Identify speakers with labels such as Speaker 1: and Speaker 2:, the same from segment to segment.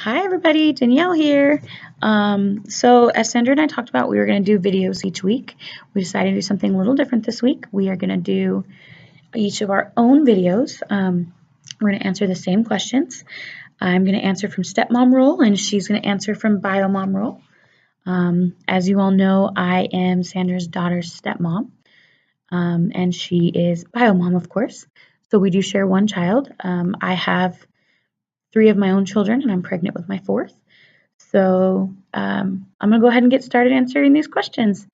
Speaker 1: Hi everybody, Danielle here. So as Sandra and I talked about, we were going to do videos each week. We decided to do something a little different this week. We are going to do each of our own videos. We're going to answer the same questions. I'm going to answer from stepmom role and she's going to answer from biomom role. As you all know, I am Sandra's daughter's stepmom, and she is biomom, of course. So we do share one child. I have 3 of my own children and I'm pregnant with my 4th. So I'm going to go ahead and get started answering these questions.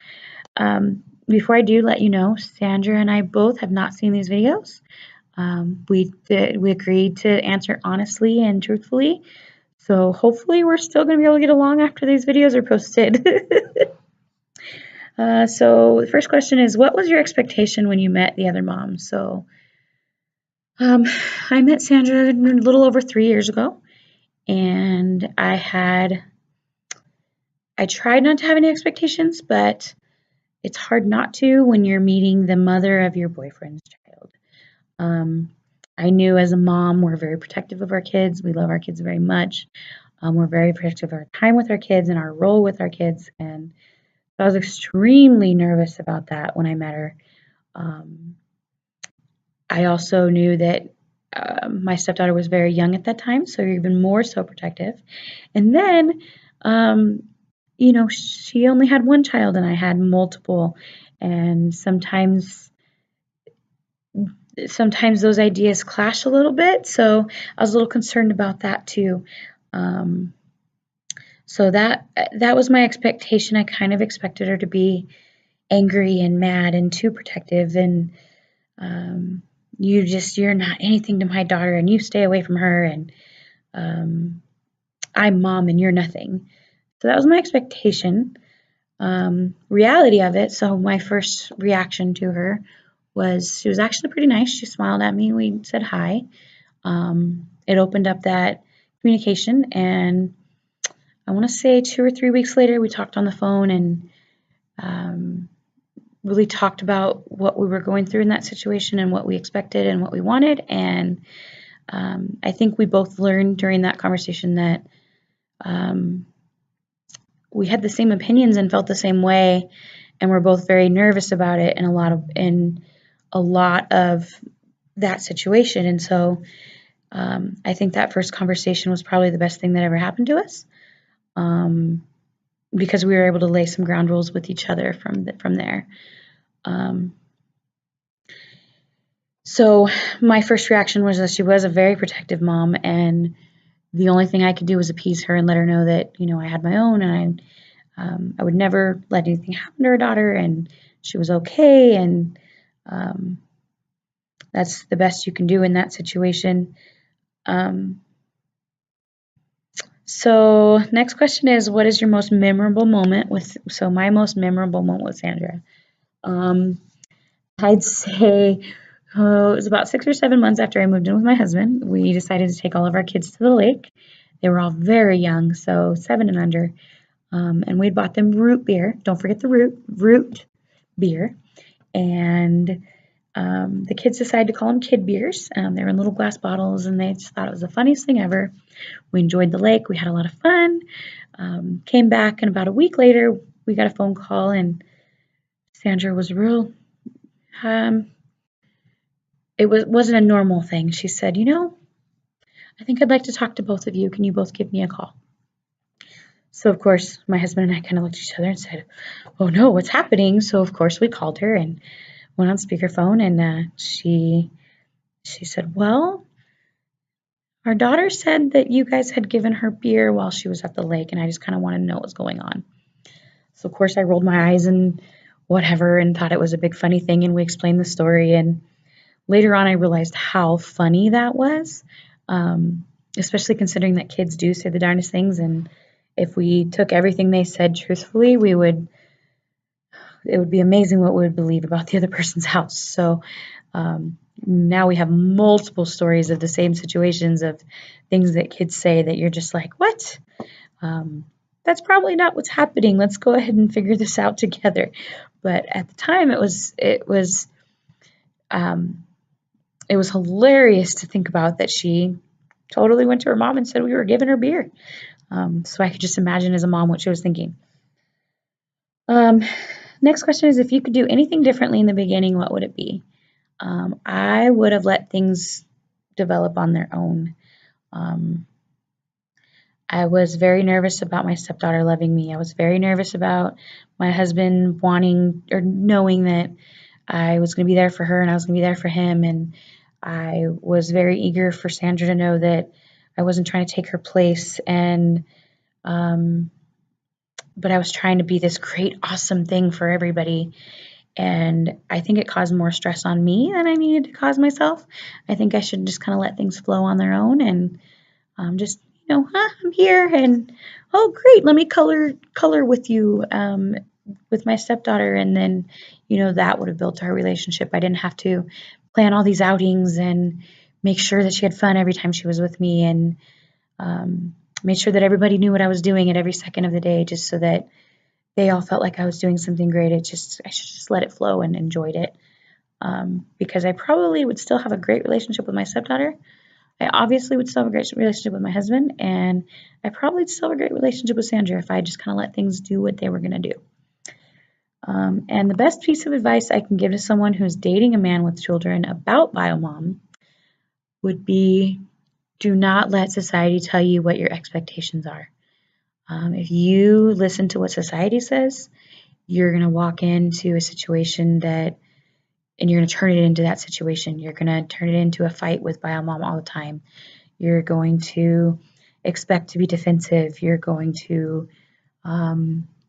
Speaker 1: Before I do, let you know, Sandra and I both have not seen these videos. We agreed to answer honestly and truthfully. So hopefully we're still going to be able to get along after these videos are posted. So the first question is, what was your expectation when you met the other mom? So I met Sandra a little over 3 years ago. And I tried not to have any expectations, but it's hard not to when you're meeting the mother of your boyfriend's child. I knew as a mom, we're very protective of our kids. We love our kids very much. We're very protective of our time with our kids and our role with our kids. And I was extremely nervous about that when I met her. I also knew that my stepdaughter was very young at that time, so even more so protective. And then, she only had one child and I had multiple. And sometimes those ideas clash a little bit. So I was a little concerned about that too. So that was my expectation. I kind of expected her to be angry and mad and too protective and you're not anything to my daughter and you stay away from her and I'm mom and you're nothing. So that was my expectation. Reality of it, so my first reaction to her was she was actually pretty nice. She smiled at me. We said hi. It opened up that communication, and I want to say 2 or 3 weeks later, we talked on the phone and really talked about what we were going through in that situation and what we expected and what we wanted. And I think we both learned during that conversation that we had the same opinions and felt the same way, and we're both very nervous about it in a lot of that situation. And so I think that first conversation was probably the best thing that ever happened to us, because we were able to lay some ground rules with each other from there. So my first reaction was that she was a very protective mom, and the only thing I could do was appease her and let her know that, I had my own and I would never let anything happen to her daughter and she was okay. And that's the best you can do in that situation. So next question is, what is your most memorable moment my most memorable moment with Sandra? I'd say it was about 6 or 7 months after I moved in with my husband. We decided to take all of our kids to the lake. They were all very young, so 7 and under. And we'd bought them root beer. Don't forget the root beer. And the kids decided to call them kid beers. They were in little glass bottles, and they just thought it was the funniest thing ever. We enjoyed the lake. We had a lot of fun. Came back, and about a week later, we got a phone call, and Sandra was real. It wasn't a normal thing. She said, I think I'd like to talk to both of you. Can you both give me a call? So, of course, my husband and I kind of looked at each other and said, oh, no, what's happening? So, of course, we called her and went on speakerphone, and she said, well, our daughter said that you guys had given her beer while she was at the lake, and I just kind of wanted to know what was going on. So, of course, I rolled my eyes and whatever and thought it was a big funny thing, and we explained the story. And later on, I realized how funny that was, especially considering that kids do say the darndest things, and if we took everything they said truthfully, it would be amazing what we would believe about the other person's house. So now we have multiple stories of the same situations of things that kids say that you're just like, what? That's probably not what's happening. Let's go ahead and figure this out together. But at the time, it was hilarious to think about that she totally went to her mom and said we were giving her beer. So I could just imagine as a mom what she was thinking. Next question is, if you could do anything differently in the beginning, what would it be? I would have let things develop on their own. I was very nervous about my stepdaughter loving me. I was very nervous about my husband wanting or knowing that I was going to be there for her and I was going to be there for him. And I was very eager for Sandra to know that I wasn't trying to take her place. And, but I was trying to be this great, awesome thing for everybody. And I think it caused more stress on me than I needed to cause myself. I think I should just kind of let things flow on their own and just, I'm here and, oh, great, let me color with you with my stepdaughter. And then, that would have built our relationship. I didn't have to plan all these outings and make sure that she had fun every time she was with me, and made sure that everybody knew what I was doing at every second of the day, just so that they all felt like I was doing something great. I should just let it flow and enjoyed it, because I probably would still have a great relationship with my stepdaughter. I obviously would still have a great relationship with my husband, and I probably would still have a great relationship with Sandra if I just kind of let things do what they were going to do. And the best piece of advice I can give to someone who's dating a man with children about biomom would be, do not let society tell you what your expectations are. If you listen to what society says, you're going to walk into a situation and you're going to turn it into that situation. You're going to turn it into a fight with biomom all the time. You're going to expect to be defensive. You're going to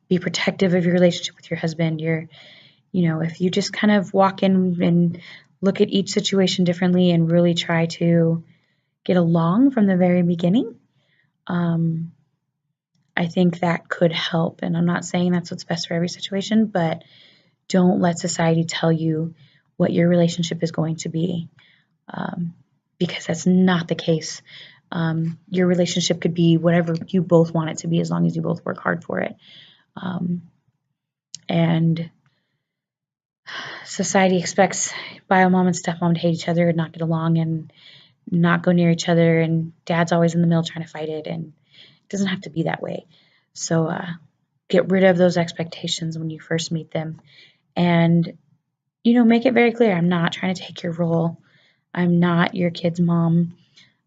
Speaker 1: be protective of your relationship with your husband. If you just kind of walk in and look at each situation differently and really try to get along from the very beginning, I think that could help. And I'm not saying that's what's best for every situation, but don't let society tell you what your relationship is going to be, because that's not the case. Your relationship could be whatever you both want it to be, as long as you both work hard for it. And society expects biomom and stepmom to hate each other and not get along and not go near each other, and dad's always in the middle trying to fight it, and it doesn't have to be that way. So get rid of those expectations when you first meet them, and make it very clear, I'm not trying to take your role. I'm not your kid's mom.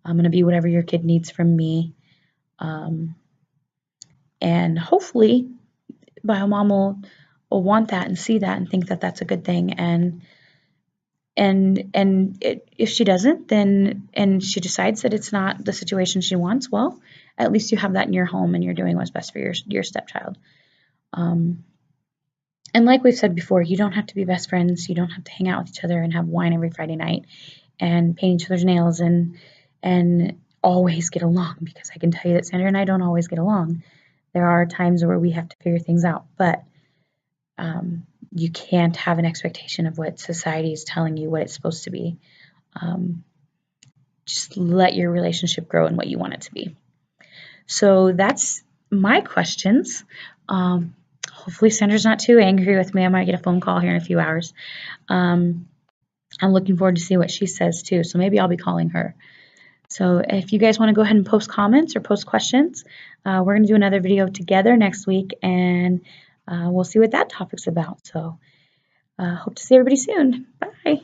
Speaker 1: I'm going to be whatever your kid needs from me. And hopefully biomom will want that and see that and think that that's a good thing. If she doesn't, then, and she decides that it's not the situation she wants, well, at least you have that in your home and you're doing what's best for your stepchild. And like we've said before, you don't have to be best friends. You don't have to hang out with each other and have wine every Friday night and paint each other's nails and always get along, because I can tell you that Sandra and I don't always get along. There are times where we have to figure things out, but you can't have an expectation of what society is telling you what it's supposed to be. Just let your relationship grow in what you want it to be. So that's my questions. Hopefully Sandra's not too angry with me. I might get a phone call here in a few hours. I'm looking forward to see what she says too, so maybe I'll be calling her. So if you guys want to go ahead and post comments or post questions, we're going to do another video together next week, and we'll see what that topic's about. So hope to see everybody soon. Bye.